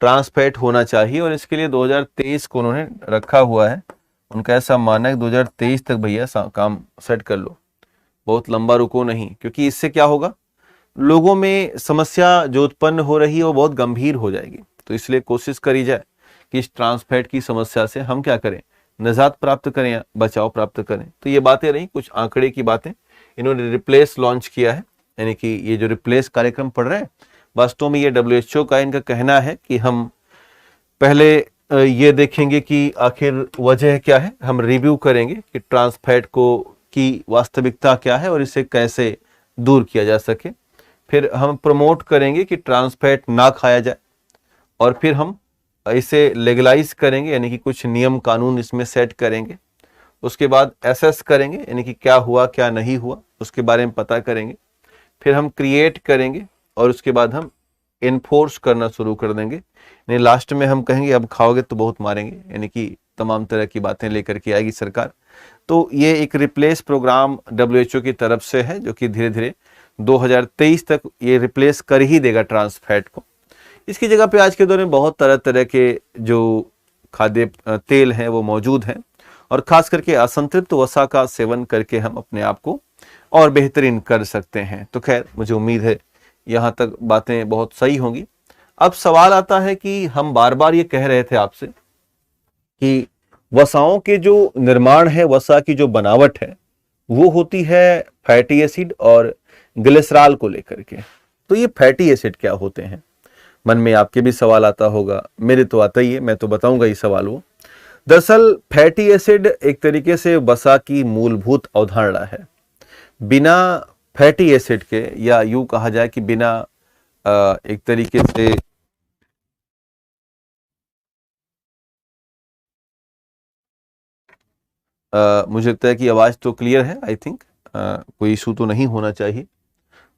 ट्रांसफैट होना चाहिए, और इसके लिए 2023 को उन्होंने रखा हुआ है। उनका ऐसा मानना है कि 2023 तक भैया काम सेट कर लो, बहुत लंबा रुको नहीं, क्योंकि इससे क्या होगा, लोगों में समस्या जो उत्पन्न हो रही है वो बहुत गंभीर हो जाएगी। तो इसलिए कोशिश करी जाए कि इस ट्रांसफैट की समस्या से हम क्या करें, निजात प्राप्त करें या बचाव प्राप्त करें। तो ये बातें रही कुछ आंकड़े की बातें। इन्होंने रिप्लेस लॉन्च किया है, यानी कि ये जो रिप्लेस कार्यक्रम पढ़ रहे हैं, वास्तव में ये डब्ल्यूएचओ का इनका कहना है कि हम पहले ये देखेंगे कि आखिर वजह क्या है, हम रिव्यू करेंगे कि ट्रांसफैट को की वास्तविकता क्या है और इसे कैसे दूर किया जा सके। फिर हम प्रमोट करेंगे कि ट्रांसफैट ना खाया जाए, और फिर हम इसे लीगलाइज करेंगे, यानी कि कुछ नियम कानून इसमें सेट करेंगे। उसके बाद एसेस करेंगे, यानी कि क्या हुआ क्या नहीं हुआ उसके बारे में पता करेंगे। फिर हम क्रिएट करेंगे, और उसके बाद हम इन्फोर्स करना शुरू कर देंगे। यानी लास्ट में हम कहेंगे अब खाओगे तो बहुत मारेंगे, यानी कि तमाम तरह की बातें लेकर के आएगी सरकार। तो ये एक रिप्लेस प्रोग्राम डब्ल्यूएचओ की तरफ से है, जो कि धीरे धीरे 2023 तक ये रिप्लेस कर ही देगा ट्रांसफैट को। इसकी जगह पे आज के दौर में बहुत तरह तरह के जो खाद्य तेल हैं वो मौजूद हैं, और खास करके असंतृप्त वसा का सेवन करके हम अपने आप को और बेहतरीन कर सकते हैं। तो खैर, मुझे उम्मीद है यहाँ तक बातें बहुत सही होंगी। अब सवाल आता है कि हम बार बार ये कह रहे थे आपसे कि वसाओं के जो निर्माण है, वसा की जो बनावट है, वो होती है फैटी एसिड और ग्लिसरॉल को लेकर के। तो ये फैटी एसिड क्या होते हैं, मन में आपके भी सवाल आता होगा, मेरे तो आता ही है, मैं तो बताऊंगा ये सवाल वो। दरअसल फैटी एसिड एक तरीके से वसा की मूलभूत अवधारणा है। बिना फैटी एसिड के, या यूं कहा जाए कि बिना एक तरीके से मुझे लगता है कि आवाज तो क्लियर है, आई थिंक कोई इशू तो नहीं होना चाहिए।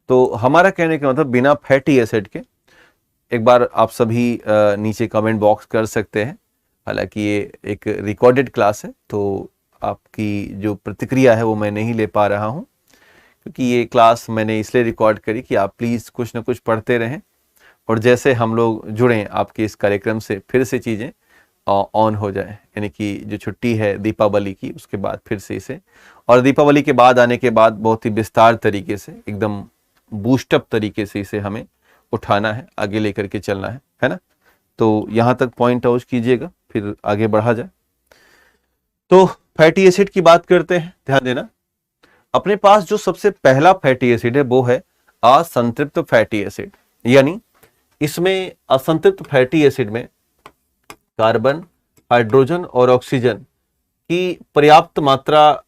तो हमारा कहने का मतलब बिना फैटी एसिड के, एक बार आप सभी नीचे कमेंट बॉक्स कर सकते हैं। हालांकि ये एक रिकॉर्डेड क्लास है, तो आपकी जो प्रतिक्रिया है वो मैं नहीं ले पा रहा हूँ, क्योंकि ये क्लास मैंने इसलिए रिकॉर्ड करी कि आप प्लीज़ कुछ ना कुछ पढ़ते रहें, और जैसे हम लोग जुड़ें आपके इस कार्यक्रम से फिर से चीज़ें ऑन हो जाए। यानी कि जो छुट्टी है दीपावली की, उसके बाद फिर से इसे, और दीपावली के बाद आने के बाद बहुत ही विस्तार तरीके से, एकदम बूस्टअप तरीके से इसे हमें उठाना है, आगे लेकर के चलना है ना। तो यहाँ तक पॉइंट आउट कीजिएगा, फिर आगे बढ़ा जाए। तो फैटी एसिड की बात करते हैं, ध्यान देना। अपने पास जो सबसे पहला फैटी एसिड है वो है असंतृप्त फैटी एसिड। यानी इसमें असंतृप्त फैटी एसिड में कार्बन, हाइड्रोजन और ऑक्सीजन कि पर्याप्त मात्रा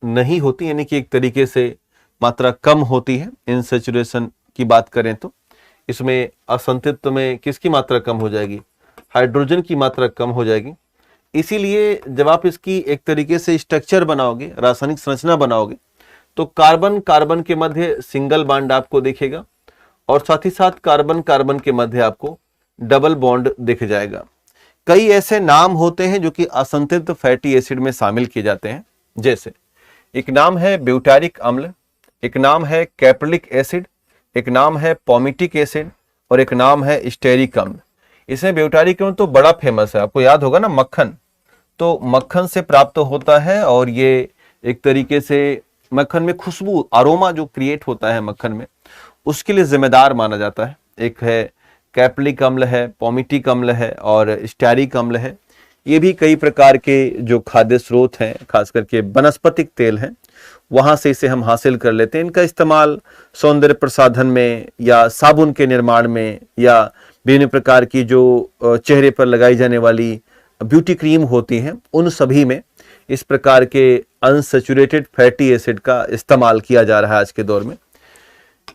नहीं होती, यानी कि एक तरीके से मात्रा कम होती है। इनसैचुरेशन की बात करें तो इसमें असंतृप्त में किसकी मात्रा कम हो जाएगी? हाइड्रोजन की मात्रा कम हो जाएगी। इसीलिए जब आप इसकी एक तरीके से स्ट्रक्चर बनाओगे, रासायनिक संरचना बनाओगे, तो कार्बन कार्बन के मध्य सिंगल बॉन्ड आपको दिखेगा और साथ ही साथ कार्बन कार्बन के मध्य आपको डबल बॉन्ड दिख जाएगा। कई ऐसे नाम होते हैं जो कि असंतृप्त फैटी एसिड में शामिल किए जाते हैं, जैसे एक नाम है ब्यूटारिक अम्ल, एक नाम है कैप्रिलिक एसिड, एक नाम है पॉमिटिक एसिड और एक नाम है स्टेरिक अम्ल। इसमें ब्यूटारिक अम्ल तो बड़ा फेमस है, आपको याद होगा ना, मक्खन, तो मक्खन से प्राप्त होता है और ये एक तरीके से मक्खन में खुशबू, अरोमा जो क्रिएट होता है मक्खन में, उसके लिए जिम्मेदार माना जाता है। एक है कैप्रिलिक अम्ल है, पॉमिटिक अम्ल है और स्टेरिक अम्ल है। ये भी कई प्रकार के जो खाद्य स्रोत हैं, खास करके वनस्पतिक तेल हैं, वहां से इसे हम हासिल कर लेते हैं। इनका इस्तेमाल सौंदर्य प्रसाधन में या साबुन के निर्माण में या विभिन्न प्रकार की जो चेहरे पर लगाई जाने वाली ब्यूटी क्रीम होती हैं, उन सभी में इस प्रकार के अनसैचुरेटेड फैटी एसिड का इस्तेमाल किया जा रहा है आज के दौर में।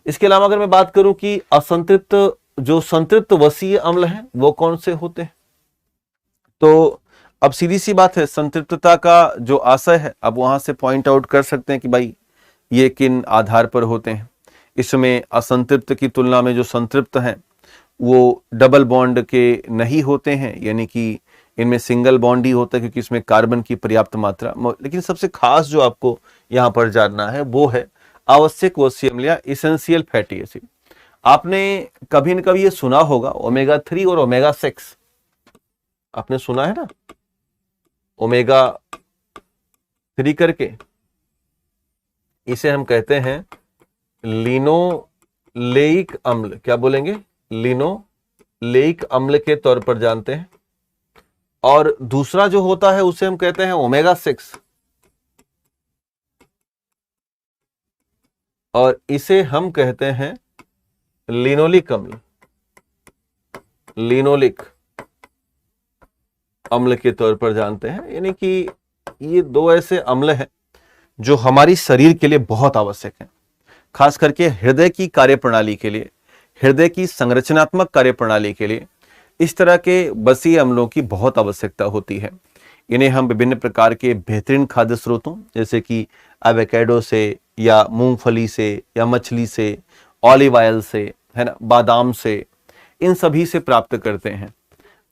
इसके अलावा अगर मैं बात करूं कि असंतृप्त जो संतृप्त वसीय अम्ल हैं वो कौन से होते हैं, तो अब सीधी सी बात है, संतृप्तता का जो आशय है अब वहां से पॉइंट आउट कर सकते हैं कि भाई ये किन आधार पर होते हैं। इसमें असंतृप्त की तुलना में जो संतृप्त हैं वो डबल बॉन्ड के नहीं होते हैं, यानी कि इनमें सिंगल बॉन्ड ही होता है क्योंकि इसमें कार्बन की पर्याप्त मात्रा। लेकिन सबसे खास जो आपको यहाँ पर जानना है वो है आवश्यक वसीय अम्ल या इसेंशियल फैटी एसिड। आपने कभी न कभी ये सुना होगा ओमेगा 3 और ओमेगा 6, आपने सुना है ना, ओमेगा 3 करके, इसे हम कहते हैं लिनोलेइक अम्ल। क्या बोलेंगे? लिनोलेइक अम्ल के तौर पर जानते हैं। और दूसरा जो होता है उसे हम कहते हैं ओमेगा 6, और इसे हम कहते हैं लिनोलिक अम्ल, लिनोलिक अम्ल के तौर पर जानते हैं। यानी कि ये दो ऐसे अम्ल हैं जो हमारी शरीर के लिए बहुत आवश्यक हैं, खास करके हृदय की कार्यप्रणाली के लिए, हृदय की संरचनात्मक कार्यप्रणाली के लिए इस तरह के वसीय अम्लों की बहुत आवश्यकता होती है। इन्हें हम विभिन्न प्रकार के बेहतरीन खाद्य स्रोतों जैसे कि एवोकाडो से या मूंगफली से या मछली से, ऑलिव ऑयल से, है ना, बादाम से, इन सभी से प्राप्त करते हैं।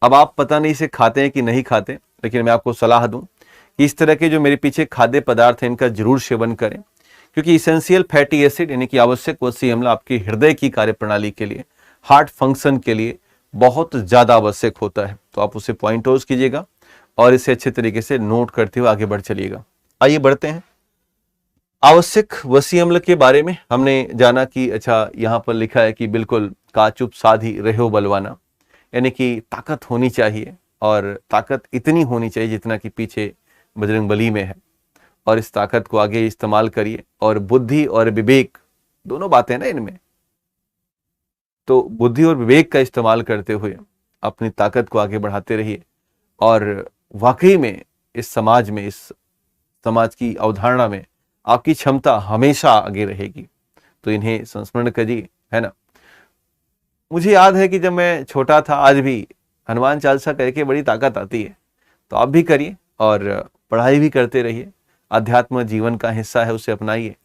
अब आप पता नहीं इसे खाते हैं कि नहीं खाते, लेकिन मैं आपको सलाह दूं कि इस तरह के जो मेरे पीछे खाद्य पदार्थ हैं इनका जरूर सेवन करें, क्योंकि इसेंशियल फैटी एसिड यानी कि आवश्यक वसीय अम्ल आपकी हृदय की कार्यप्रणाली के लिए, हार्ट फंक्शन के लिए बहुत ज्यादा आवश्यक होता है। तो आप उसे पॉइंट आउट कीजिएगा और इसे अच्छे तरीके से नोट करते हुए आगे बढ़ चलिएगा। आइए बढ़ते हैं। आवश्यक वसीय अम्ल के बारे में हमने जाना कि अच्छा यहाँ पर लिखा है कि बिल्कुल काचुप साधी रहो बलवाना, यानी कि ताकत होनी चाहिए और ताकत इतनी होनी चाहिए जितना कि पीछे बजरंगबली में है, और इस ताकत को आगे इस्तेमाल करिए। और बुद्धि और विवेक दोनों बातें ना इनमें, तो बुद्धि और विवेक का इस्तेमाल करते हुए अपनी ताकत को आगे बढ़ाते रहिए और वाकई में इस समाज में, इस समाज की अवधारणा में आपकी क्षमता हमेशा आगे रहेगी। तो इन्हें संस्मरण करिए, है ना। मुझे याद है कि जब मैं छोटा था, आज भी हनुमान चालीसा करके बड़ी ताकत आती है, तो आप भी करिए और पढ़ाई भी करते रहिए। अध्यात्म जीवन का हिस्सा है, उसे अपनाइए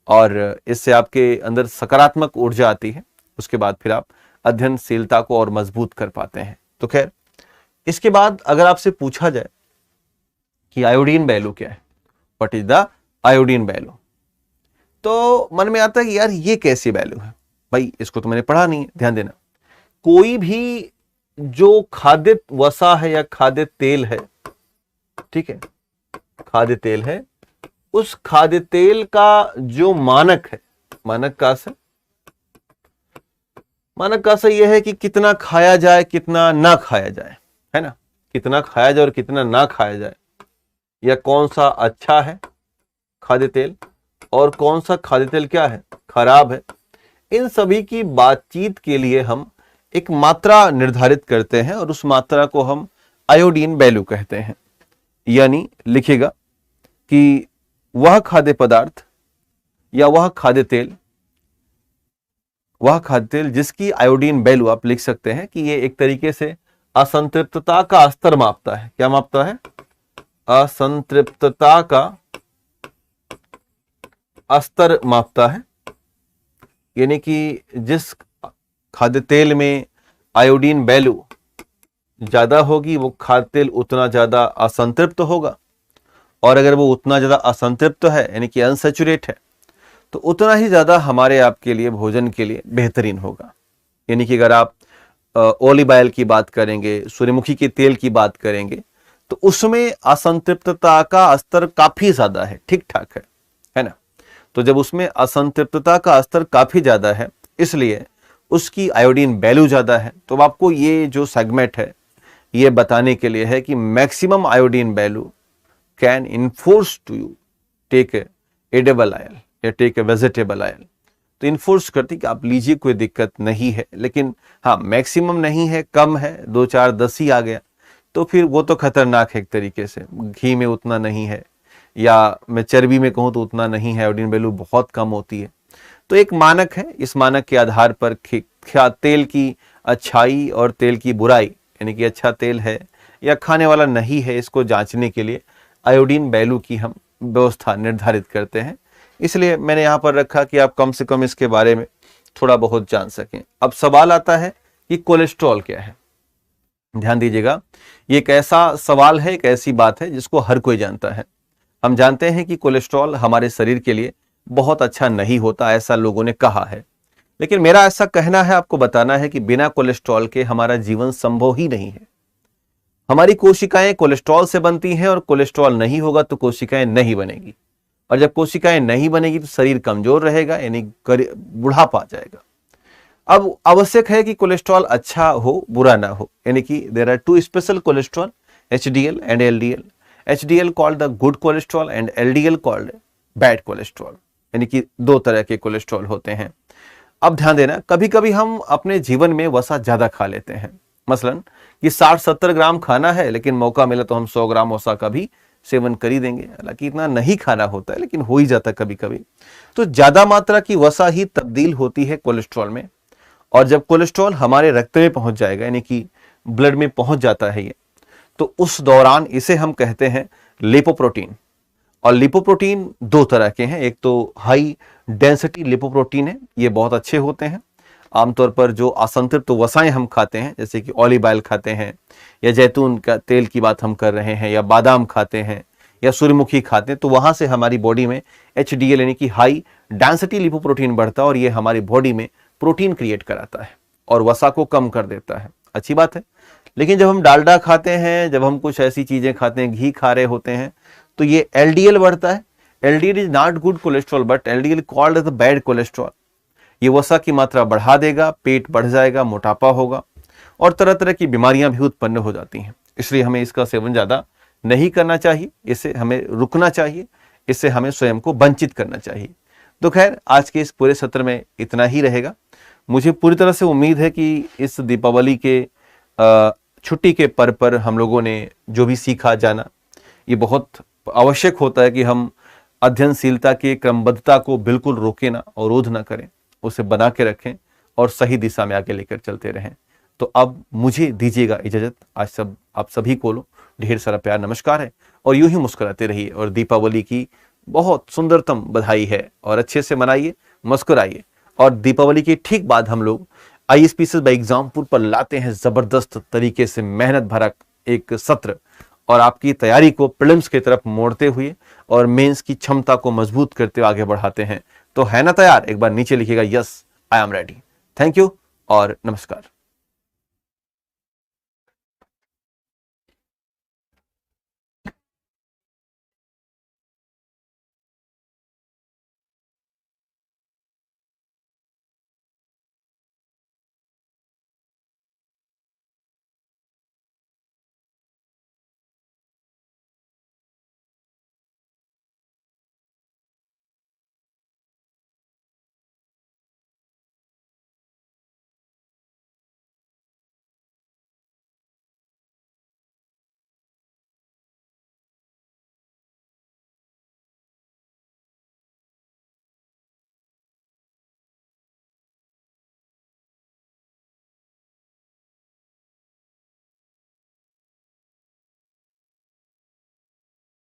और इससे आपके अंदर सकारात्मक ऊर्जा आती है। उसके बाद फिर आप अध्ययनशीलता को और मजबूत कर पाते हैं। तो खैर, इसके बाद अगर आपसे पूछा जाए कि आयोडीन वैल्यू क्या है, what is the iodine value, तो मन में आता है कि यार ये कैसी वैल्यू है। भाई इसको तो मैंने पढ़ा नहीं है। ध्यान देना, कोई भी जो खाद्य वसा है या खाद्य तेल है, ठीक है, खाद्य तेल है, उस खाद्य तेल का जो मानक है, मानक का असर यह है कि कितना खाया जाए कितना ना खाया जाए, है ना, कितना खाया जाए और कितना ना खाया जाए, या कौन सा अच्छा है खाद्य तेल और कौन सा खाद्य तेल क्या है, खराब है। इन सभी की बातचीत के लिए हम एक मात्रा निर्धारित करते हैं और उस मात्रा को हम आयोडीन वैल्यू कहते हैं। यानी लिखिएगा कि वह खाद्य पदार्थ या वह खाद्य तेल जिसकी आयोडीन वैल्यू, आप लिख सकते हैं कि ये एक तरीके से असंतृप्तता का स्तर मापता है। क्या मापता है? असंतृप्तता का स्तर मापता है। यानी कि जिस खाद्य तेल में आयोडीन वैल्यू ज्यादा होगी वो खाद्य तेल उतना ज्यादा असंतृप्त होगा, और अगर वो उतना ज्यादा असंतृप्त है यानी कि अनसैचुरेट है तो उतना ही ज्यादा हमारे आपके लिए भोजन के लिए बेहतरीन होगा। यानी कि अगर आप ऑलिव ऑयल की बात करेंगे, सूर्यमुखी के तेल की बात करेंगे, तो उसमें असंतृप्तता का स्तर काफी ज्यादा है, ठीक ठाक है ना। तो जब उसमें असंतृप्तता का स्तर काफी ज्यादा है, इसलिए उसकी आयोडीन वैल्यू ज्यादा है। तो आपको ये जो सेगमेंट है ये बताने के लिए है कि maximum iodine value can enforce to you take edible oil या टेक ए वेजिटेबल ऑयल। तो इन्फोर्स करती कि आप लीजिए, कोई दिक्कत नहीं है। लेकिन हाँ, मैक्सिमम नहीं है, कम है, 2 4 10 ही आ गया तो फिर वो तो खतरनाक है एक तरीके से। घी में उतना नहीं है, या मैं चर्बी में कहूँ तो उतना नहीं है, आयोडीन वैल्यू बहुत कम होती है। तो एक मानक है, इस मानक के आधार पर क्या तेल की अच्छाई और तेल की बुराई, यानी कि अच्छा तेल है या खाने वाला नहीं है, इसको जांचने के लिए आयोडीन वैल्यू की हम व्यवस्था निर्धारित करते हैं। इसलिए मैंने यहाँ पर रखा कि आप कम से कम इसके बारे में थोड़ा बहुत जान सकें। अब सवाल आता है कि कोलेस्ट्रॉल क्या है। ध्यान दीजिएगा, ये एक ऐसा सवाल है, एक ऐसी बात है जिसको हर कोई जानता है। हम जानते हैं कि कोलेस्ट्रॉल हमारे शरीर के लिए बहुत अच्छा नहीं होता, ऐसा लोगों ने कहा है। लेकिन मेरा ऐसा कहना है, आपको बताना है कि बिना कोलेस्ट्रॉल के हमारा जीवन संभव ही नहीं है। हमारी कोशिकाएं कोलेस्ट्रॉल से बनती हैं और कोलेस्ट्रॉल नहीं होगा तो कोशिकाएं नहीं बनेगी, और जब कोशिकाएं नहीं बनेगी तो शरीर कमजोर रहेगा, यानी बुढ़ापा आ जाएगा। अब आवश्यक है कि कोलेस्ट्रॉल अच्छा हो, बुरा ना हो, यानी कि there are 2 special cholesterol, HDL and LDL. HDL called the good cholesterol and LDL called bad cholesterol, यानी कि 2 तरह के कोलेस्ट्रॉल होते हैं। अब ध्यान देना, कभी कभी हम अपने जीवन में वसा ज्यादा खा लेते हैं। मसलन कि 60-70 ग्राम खाना है, लेकिन मौका मिला तो हम 100 ग्राम वसा का भी सेवन कर ही देंगे। हालांकि इतना नहीं खाना होता है, लेकिन हो ही जाता कभी कभी। तो ज्यादा मात्रा की वसा ही तब्दील होती है कोलेस्ट्रॉल में, और जब कोलेस्ट्रॉल हमारे रक्त में पहुंच जाएगा, यानी कि ब्लड में पहुंच जाता है ये, तो उस दौरान इसे हम कहते हैं लिपोप्रोटीन। और लिपोप्रोटीन 2 तरह के हैं, एक तो हाई डेंसिटी लिपोप्रोटीन है, ये बहुत अच्छे होते हैं। आमतौर पर जो असंतृप्त वसाएं हम खाते हैं, जैसे कि ऑलिव ऑयल खाते हैं, या जैतून का तेल की बात हम कर रहे हैं, या बादाम खाते हैं, या सूर्यमुखी खाते हैं, तो वहां से हमारी बॉडी में एचडीएल यानी कि हाई डेंसिटी लिपोप्रोटीन बढ़ता है, और ये हमारी बॉडी में प्रोटीन क्रिएट कराता है और वसा को कम कर देता है। अच्छी बात है। लेकिन जब हम डालडा खाते हैं, जब हम कुछ ऐसी चीजें खाते हैं, घी खा रहे होते हैं, तो ये एलडीएल बढ़ता है। LDL is not good cholesterol but LDL called the bad cholesterol. ये वसा की मात्रा बढ़ा देगा, पेट बढ़ जाएगा, मोटापा होगा, और तरह तरह की बीमारियां भी उत्पन्न हो जाती हैं। इसलिए हमें इसका सेवन ज्यादा नहीं करना चाहिए, इसे हमें रुकना चाहिए, इससे हमें स्वयं को वंचित करना चाहिए। तो खैर, आज के इस पूरे सत्र में इतना ही रहेगा। मुझे पूरी तरह से उम्मीद है कि इस दीपावली के छुट्टी के पर्व पर हम लोगों ने जो भी सीखा जाना, ये बहुत आवश्यक होता है कि हम अध्ययनशीलता की क्रमबद्धता को बिल्कुल रोकें ना, अवरोध ना करें, उसे बना के रखें और सही दिशा में आगे लेकर चलते रहें। तो अब मुझे दीजिएगा इजाजत। आज आप सभी को ढेर सारा प्यार, नमस्कार है, और यूं ही मुस्कुराते रहिए। और दीपावली की बहुत सुंदरतम बधाई है, और अच्छे से मनाइए, मुस्कुराइए। और दीपावली के ठीक बाद हम लोग आईएसपीसीएस बाय एग्जामपुर पर लाते हैं जबरदस्त तरीके से मेहनत भरा एक सत्र, और आपकी तैयारी को प्रीलिम्स की तरफ मोड़ते हुए और मेंस की क्षमता को मजबूत करते हुए आगे बढ़ाते हैं। तो है ना तैयार? एक बार नीचे लिखिएगा, yes I am ready. Thank you और नमस्कार।